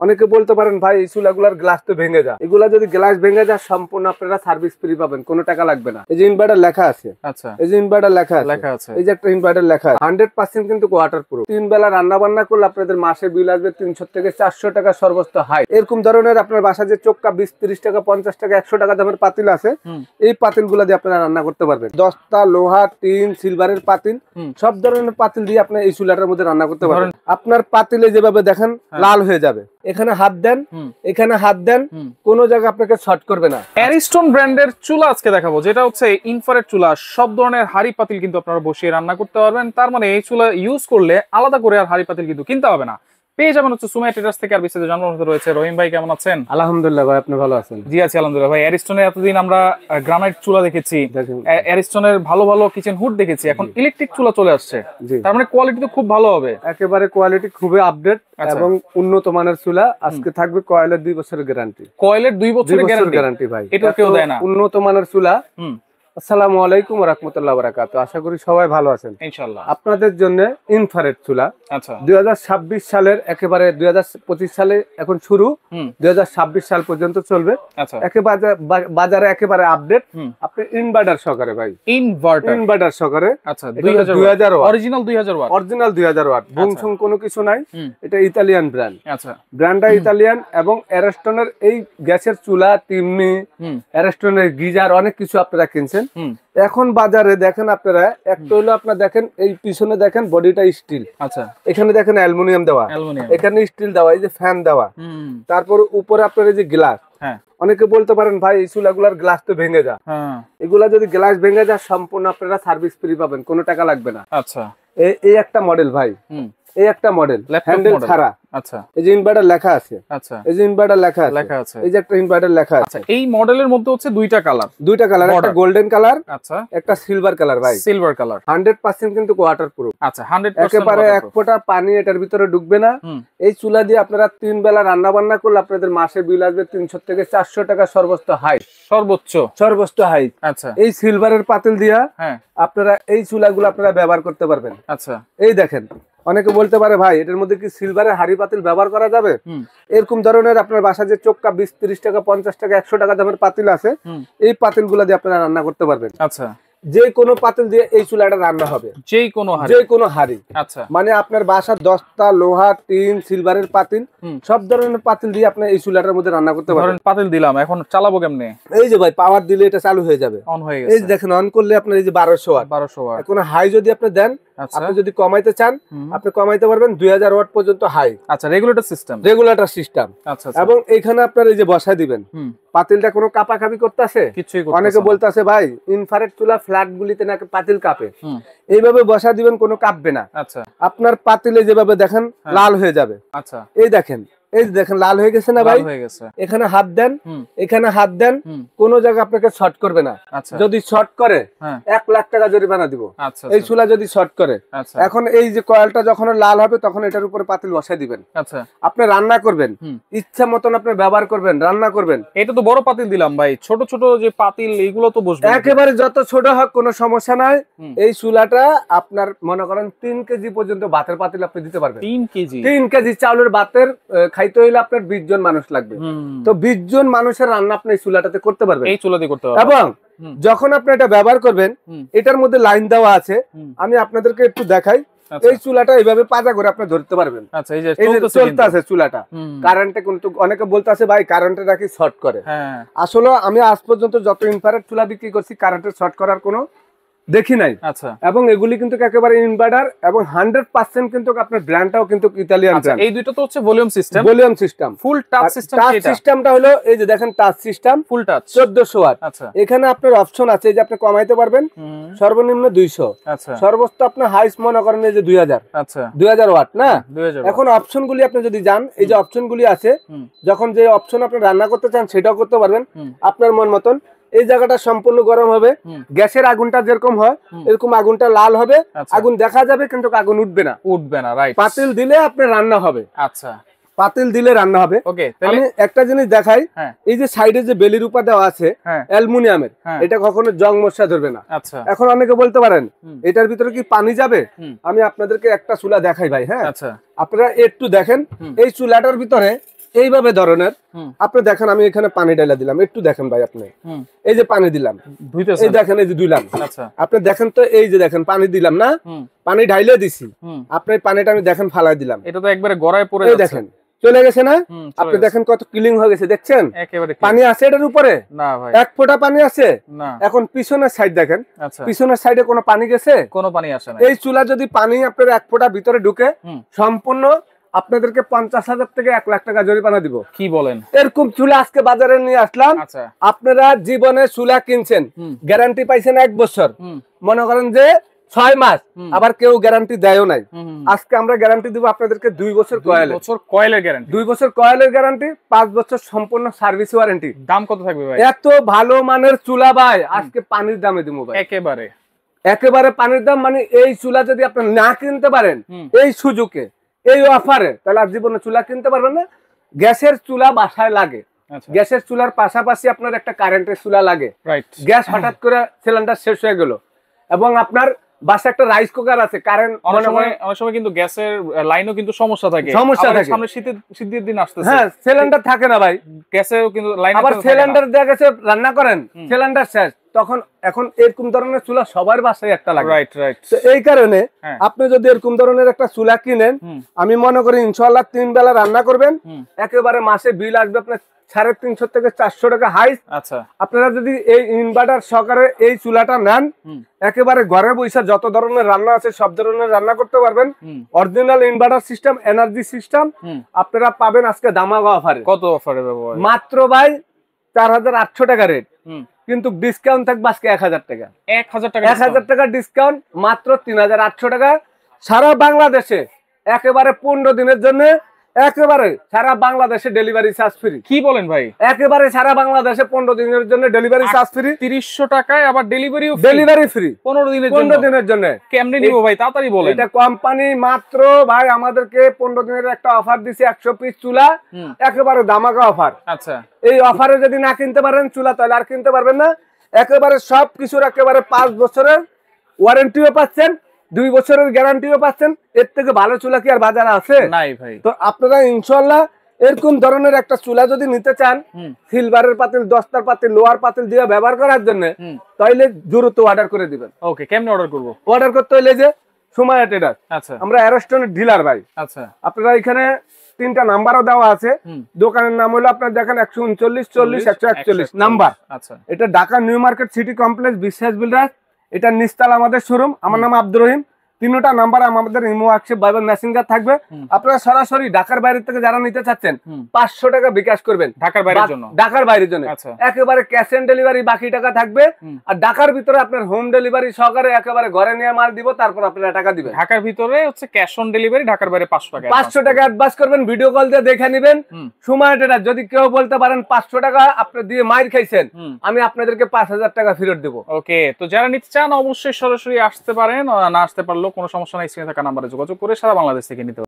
অনেকে বলতে পারেন ভাই এই চুলাগুলার গ্লাস তো ভেঙে যায়, এগুলা যদি গ্লাস ভেঙে যায় সম্পূর্ণ আপনারা সার্ভিস ফ্রি পাবেন, কোনো টাকা লাগবে না। এই যে ইনভার্টার লেখা আছে, আচ্ছা, এই যে ইনভার্টার লেখা আছে, এই যে একটা ইনভার্টার লেখা আছে, 100% কিন্তু ওয়াটার প্রুফ। 3 বেলা রান্না বান্না করলে আপনাদের মাসে বিল আসবে 300 থেকে 400 টাকা সর্বোচ্চ হাই। এরকম ধরনের আপনার বাসা যে চোক্কা 20-30 টাকা 50 টাকা 100 টাকা দামের পাতিল আছে, এই পাতিল গুলা দিয়ে আপনারা রান্না করতে পারবেন। দস্তা, লোহা, টিন, সিলভারের পাতিল, সব ধরনের পাতিল দিয়ে আপনি এই চুলাটার মধ্যে রান্না করতে পারবেন। আপনার পাতিলে যেভাবে দেখেন লাল হয়ে যাবে, এখানে হাত দেন, এখানে হাত দেন, কোন জায়গা আপনাকে শর্ট করবে না। অ্যারিস্টন ব্র্যান্ডের চুলা আজকে দেখাবো, যেটা হচ্ছে ইনফ্রারেড চুলা। সব ধরনের হাড়ি পাতিল কিন্তু আপনারা বসিয়ে রান্না করতে পারবেন। তার মানে এই চুলা ইউজ করলে আলাদা করে আর হাড়ি পাতিল কিন্তু কিনতে হবে না। পেয়ে যাবেন হচ্ছে সুমাইয়া ট্রেডার্স থেকে। আর বিস্তারিত জানার মতো রয়েছে রহিম ভাই, কেমন আছেন? আলহামদুলিল্লাহ ভাই, আপনি ভালো আছেন? জি আছি আলহামদুলিল্লাহ ভাই। অ্যারিস্টনের এতদিন আমরা গ্রানাইট চুলা দেখেছি, অ্যারিস্টনের ভালো ভালো কিচেন হুড দেখেছি, এখন ইলেকট্রিক চুলা চলে আসছে। তার মানে কোয়ালিটি তো খুব ভালো হবে। একেবারে কোয়ালিটি খুবই আপডেট এবং উন্নত মানের চুলা। আজকে থাকবে কয়েলের 2 বছরের গ্যারান্টি। কয়েলের 2 বছরের গ্যারান্টি ভাই, এটা কেউ দেয় না। উন্নত মানের চুলা। আসসালামু আলাইকুম ওয়া রাহমাতুল্লাহি ওয়া বারাকাতুহু। আশা করি সবাই ভালো আছেন ইনশাআল্লাহ। আপনাদের জন্য ইনফ্রারেড চুলা, আচ্ছা 2026 সালের একেবারে 2025 সালে এখন শুরু, 2026 সাল পর্যন্ত চলবে। আচ্ছা, একেবারে বাজারে একেবারে আপডেট। আপনি ইনভার্টার সহকারে ভাই, ইনভার্টার সহকারে। আচ্ছা 2000 watt, original 2000 watt, original 2000 watt, বুংসুং কোনো কিছু নাই। এটা ইতালিয়ান ব্র্যান্ড। আচ্ছা, ব্র্যান্ডটা ইতালিয়ান। এবং অ্যারিস্টনের এই গ্যাসের চুলা, চিমনি, অ্যারিস্টনের গিজার অনেক কিছু আপনারা কিনছেন। এখন বাজারে দেখেন আপনারা, একটা হলো আপনার দেখেন এই পিছনে দেখেন বডিটা স্টিল, আচ্ছা এখানে দেখেন অ্যালুমিনিয়াম দেওয়া, এখানে স্টিল দেওয়া, এই যে ফ্যান দেওয়া, তারপর উপরে আপনার এই যে গ্লাস। অনেকে বলতে পারেন ভাই এই চুলাগুলার গ্লাস তো ভেঙে যায়, এগুলা যদি গ্লাস ভেঙে যায় সম্পূর্ণ আপনারা সার্ভিস ফ্রি পাবেন, কোনো টাকা লাগবে না। আচ্ছা, এই একটা মডেল ভাই, এই একটা মডেল হ্যান্ডেল ছাড়া। আচ্ছা, এই যে ইনভার্টার লেখা আছে, আচ্ছা এই যে ইনভার্টার লেখা আছে, এই যে একটা ইনভার্টার লেখা আছে। এই মডেলের মধ্যে হচ্ছে দুইটা কালার, একটা গোল্ডেন কালার, আচ্ছা একটা সিলভার কালার। ভাই সিলভার কালার 100% কিন্তু ওয়াটার প্রুফ। আচ্ছা 100% একেবারে এক ফোঁটা পানি এটার ভিতরে ঢুকবে না। এই চুলা দিয়ে আপনারা 3 বেলা রান্না বান্না করলে আপনাদের মাসে বিল আসবে 300 থেকে 400 টাকা সর্বোচ্চ হাই, সর্বোচ্চ হাই। আচ্ছা, এই সিলভারের পাতিল দিয়া আপনারা এই চুলাগুলো আপনারা ব্যবহার করতে পারবেন। আচ্ছা, এই দেখেন অনেকে বলতে পারে ভাই এটার মধ্যে কি সিলভারের হাড়ি পাতিল ব্যবহার করা যাবে? এরকম ধরনের আপনার বাসা যে চোক্কা 20-30 টাকা 50 টাকা 100 টাকা দামের পাতিল আছে, এই পাতিল গুলা দিয়ে আপনারা রান্না করতে পারবেন। আচ্ছা, যে কোনো পাতিল দিয়ে এই চুলাটা রান্না হবে, যে কোনো হাড়ি। আচ্ছা, মানে আপনার বাসার দস্তা, লোহা, টিন, সিলভারের পাতিল, সব ধরনের পাতিল দিয়ে আপনি এই চুলাটার মধ্যে রান্না করতে পারবেন। পাতিল দিলাম, এখন চালাবো কেমনে? এই যে ভাই পাওয়ার দিলে এটা চালু হয়ে যাবে, অন হয়ে গেছে। এই দেখেন অন করলে আপনার এই যে 1200 ওয়াট। এখন হাই যদি আপনি দেন, আপনি যদি কমাইতে চান আপনি কমাইতে পারবেন 2000 ওয়াট পর্যন্ত হাই। আচ্ছা, রেগুলেটর সিস্টেম। আচ্ছা, এবং এখানে আপনার এই যে বসায় দিবেন, পাতিলটা কোনো কাপাকাপি করতেছে? অনেকে বলতেছে ভাই ইনফ্রারেড চুলা ফ্ল্যাট গুলিতে নাকি পাতিল কাঁপে। এইভাবে বসা দিবেন, কোনো কাঁপবে না। আচ্ছা, আপনার পাতিলে যেভাবে দেখেন লাল হয়ে যাবে। আচ্ছা, এই দেখেন লাল হয়ে গেছে না ভাই? এখানে হাত দেন, এখানে হাত দেন, কোন জায়গা আপনাকে শর্ট করবে না। যদি শর্ট করে 1 লাখ টাকা জরিমানা দিব এই চুলা যদি শর্ট করে। এখন এই যে কয়েলটা যখন লাল হবে তখন এটার উপরে পাতিল বসাই দিবেন। আচ্ছা, আপনি রান্না করবেন, ইচ্ছা মতন আপনি ব্যবহার করবেন, রান্না করবেন। এটা তো বড় পাতিল দিলাম ভাই, ছোট ছোট যে পাতিল এইগুলো তো বসবে একেবারে যত ছোট হোক কোনো সমস্যা নাই। এই চুলাটা আপনার মনে করেন 3 কেজি পর্যন্ত ভাতের পাতিল আপনি দিতে পারবেন। 3 কেজি চাউলের ভাতের খাইতে হইলে আপনার 20 জন মানুষ লাগবে, তো 20 জন মানুষের রান্না আপনি এই চুলাটাতে করতে পারবেন, এই চুলাতে করতে পারবেন। এবং যখন আপনি এটা ব্যবহার করবেন, এটার মধ্যে লাইন দেওয়া আছে, আমি আপনাদেরকে একটু দেখাই। এই চুলাটা এইভাবে পাজা করে আপনি ধরতে পারবেন। আচ্ছা, এই যে চলতেছে চুলাটা কারেন্টে, কিন্তু অনেকে বলতেছে ভাই কারেন্টে নাকি শর্ট করে। আসলে আমি আজ পর্যন্ত যত ইনফ্রারেড চুলা বিক্রি করছি কারেন্টে শর্ট করার কোনো দেখি নাই। আচ্ছা, এবং এগুলি কিন্তু একেবারে ইনভার্টার এবং 100% কিন্তু আপনার ব্র্যান্ডটাও কিন্তু ইতালিয়ান ব্র্যান্ড। এই দুটো তো হচ্ছে volume system, full touch system. Touch সিস্টেমটা হলো এই যে দেখেন touch system, full touch 1400 watt. আচ্ছা, এখানে আপনার অপশন আছে যে আপনি কমাইতে পারবেন সর্বনিম্ন 200। আচ্ছা, সর্বোচ্চ আপনি হাইস্ট মনে করেন এই যে 2000। আচ্ছা, 2000 ওয়াট না? এখন অপশনগুলি আপনি যদি যান, এই যে অপশনগুলি আছে, যখন যে অপশন আপনি রান্না করতে চান সেটাও করতে পারবেন আপনার মন মতন। এই জায়গাটা সম্পূর্ণ গরম হবে, গ্যাসের আগুনটা যেরকম হয় এরকম আগুনটা লাল হবে, আগুন দেখা যাবে কিন্তু আগুন উঠবে না। রাইট, পাতিল দিলে আপনার রান্না হবে। আচ্ছা, পাতিল দিলে রান্না হবে। ওকে, আমি একটা জিনিস দেখাই, এই যে সাইডে যে বেলির উপর দেওয়া আছে অ্যালুমিনিয়ামের, এটা কখনো জং মশা ধরবে না। আচ্ছা, এখন অনেকে বলতে পারেন এটার ভিতরে কি পানি যাবে? আমি আপনাদেরকে একটা চুলা দেখাই ভাই। হ্যাঁ, আচ্ছা, আপনারা একটু দেখেন, এই চুলাটার ভিতরে এইভাবে ধরনের আপনি দেখেন, আমি এখানে পানি ঢালা দিলাম, একটু দেখেন ভাই আপনি, এই যে পানি দিলাম, এই দেখেন, এই যে ধুইলাম, আপনি দেখেন তো, এই যে দেখেন পানি দিলাম না, পানি ঢাইলে দিছি, আপনি পানিটা আমি দেখেন ফালাই দিলাম, এটা তো একবারে গড়ায় পড়ে যাচ্ছে, দেখেন চলে গেছে না, আপনি দেখেন কত ক্লিন হয়ে গেছে, দেখছেন পানি আছে এটার উপরে, না ভাই এক ফোঁটা পানি আছে না। এখন পিছনের সাইড দেখেন, পিছনের সাইডে কোনো পানি গেছে? কোনো পানি আসে না। এই চুলা যদি পানি আপনার এক ফোঁটা ভিতরে ঢুকে, সম্পূর্ণ আপনাদেরকে 50,000 থেকে 1 লাখ টাকা জরিমানা দিব। কি বলেন? এরকম চুলা আজকে বাজারে নিয়ে আসলাম। আপনারা জীবনে চুলা কিনছেন, গ্যারান্টি পাইছেন 1 বছর, মনে করেন যে 6 মাস, আবার কেউ গ্যারান্টি দেয়ও নাই। আজকে আমরা গ্যারান্টি দিব আপনাদেরকে 2 বছর কয়েলের গ্যারান্টি, 2 বছর কয়েলের গ্যারান্টি, 5 বছর সম্পূর্ণ সার্ভিস ওয়ারেন্টি। দাম কত থাকবে ভাই? এত ভালো মানের চুলা ভাই আজকে পানির দামে দিব ভাই, একেবারে পানির দাম। মানে এই চুলা যদি আপনি না কিনতে পারেন এই সুযোগে, এই অফারে, তাহলে আর জীবনে চুলা কিনতে পারবেন না। গ্যাসের চুলা বাসায় লাগে, গ্যাসের চুলার পাশাপাশি আপনার একটা কারেন্টের চুলা লাগে। গ্যাস হঠাৎ করে সিলিন্ডার শেষ হয়ে গেল, এবং আপনার বাসা একটা রাইস কুকার আছে, কারেন্ট অনেক সময় কিন্তু গ্যাসের লাইনও কিন্তু সমস্যা থাকে, সামনে শীতের দিন আসতেছে, হ্যাঁ সিলিন্ডার থাকে না ভাই, গ্যাসেও কিন্তু লাইন, আবার সিলিন্ডার দেয়া গেছে, রান্না করেন সিলিন্ডার শেষ, তখন এখন এরকম ধরনের চুলা সবার বাসায় একটা লাগে। তো এই কারণে আপনি যদি এরকম ধরনের একটা চুলা কিনেন, আমি মনে করি ইনশাআল্লাহ 3 বেলা রান্না করবেন, একেবারে মাসে বিল আসবে আপনার 350 থেকে 400 টাকা হাই। আচ্ছা, আপনারা যদি এই ইনভার্টার সহকারে এই চুলাটা নেন, একেবারে ঘরে বসে যত ধরনের রান্না আছে সব ধরনের রান্না করতে পারবেন। Original inverter system, energy system আপনারা পাবেন আজকে দামাগা অফারে। কত অফারে? মাত্র ভাই 4800 টাকা রেট, কিন্তু ডিসকাউন্ট থাকবে আজকে 1000 টাকা, 1000 টাকা ডিসকাউন্ট, মাত্র 3800 টাকা। সারা বাংলাদেশে একেবারে 15 দিনের জন্য, একেবারে সারা বাংলাদেশে ডেলিভারি চার্জ ফ্রি। কি বলেন ভাই? একেবারে সারা বাংলাদেশে 15 দিনের জন্য ডেলিভারি চার্জ ফ্রি, 300 টাকায় আবার ডেলিভারি ফ্রি 15 দিনের জন্য। কেমনে নিব ভাই, তাড়াতাড়ি বলেন। এটা কোম্পানি মাত্র ভাই আমাদেরকে 15 দিনের একটা অফার দিছে, 100 পিস চুলা, একেবারে দামাকা অফার। আচ্ছা, এই অফারে যদি না কিনতে পারেন চুলা, তাহলে আর কিনতে পারবেন না। একেবারে সবকিছুর একেবারে 5 বছরের ওয়ারেন্টিও পাচ্ছেন, 2 বছরের গ্যারান্টিও পাচ্ছেন। এর থেকে ভালো চুলা কি আর বাজারে আছে? নাই ভাই। তো আপনারা ইনশাআল্লাহ এরকম ধরনের একটা চুলা যদি নিতে চান, সিলভারের পাতিল, দস্তার পাতিল, লোহার পাতিল দিয়ে ব্যবহার করার জন্য, তাহলে দ্রুত অর্ডার করে দিবেন। ওকে, কেমনে অর্ডার করব? অর্ডার করতে হলে যে সুমাইয়া ট্রেডার্স, আচ্ছা, আমরা অ্যারোস্টোনের ডিলার ভাই। আচ্ছা, আপনারা এখানে 3টা নাম্বারও দেওয়া আছে। দোকানের নাম হলো আপনার দেখেন 139 40 141 নাম্বার। আচ্ছা, এটা Dhaka new market city complex, বিশ্বাস বিল্ডার্স, এটা নিচতলা আমাদের শোরুম। আমার নাম আব্দুর রহিম। 3টা নাম্বার আমাদের ইমো, হোয়াটসঅ্যাপ, ভাইবার, মেসেঞ্জার থাকবে। আপনারা সরাসরি ঢাকার বাইরে থেকে যারা নিতে চাচ্ছেন 500 টাকা বিকাশ করবেন ঢাকার বাইরের জন্য, ঢাকার বাইরের জন্য একেবারে ক্যাশ অন ডেলিভারি, বাকি টাকা থাকবে। আর ঢাকার ভিতরে আপনার হোম ডেলিভারি সহকারে একেবারে ঘরে নিয়ে মাল দিব, তারপর আপনারা টাকা দিবেন। ঢাকার ভিতরে হচ্ছে ক্যাশ অন ডেলিভারি, ঢাকার বাইরে 500 টাকা অ্যাডভান্স করবেন, ভিডিও কল দিয়ে দেখে নেবেন। সময় এটা যদি কেউ বলতে পারেন 500 টাকা আপনি দিয়ে মাইর খাইছেন, আমি আপনাদেরকে 5000 টাকা ফেরত দেব। ওকে, তো যারা নিতে চান অবশ্যই সরাসরি আসতে পারেন, না আসতে পারলেও কোনো সমস্যা নাই, স্ক্রিনে থাকা নাম্বারে যোগাযোগ করে সারা বাংলাদেশ থেকে নিতে পারেন।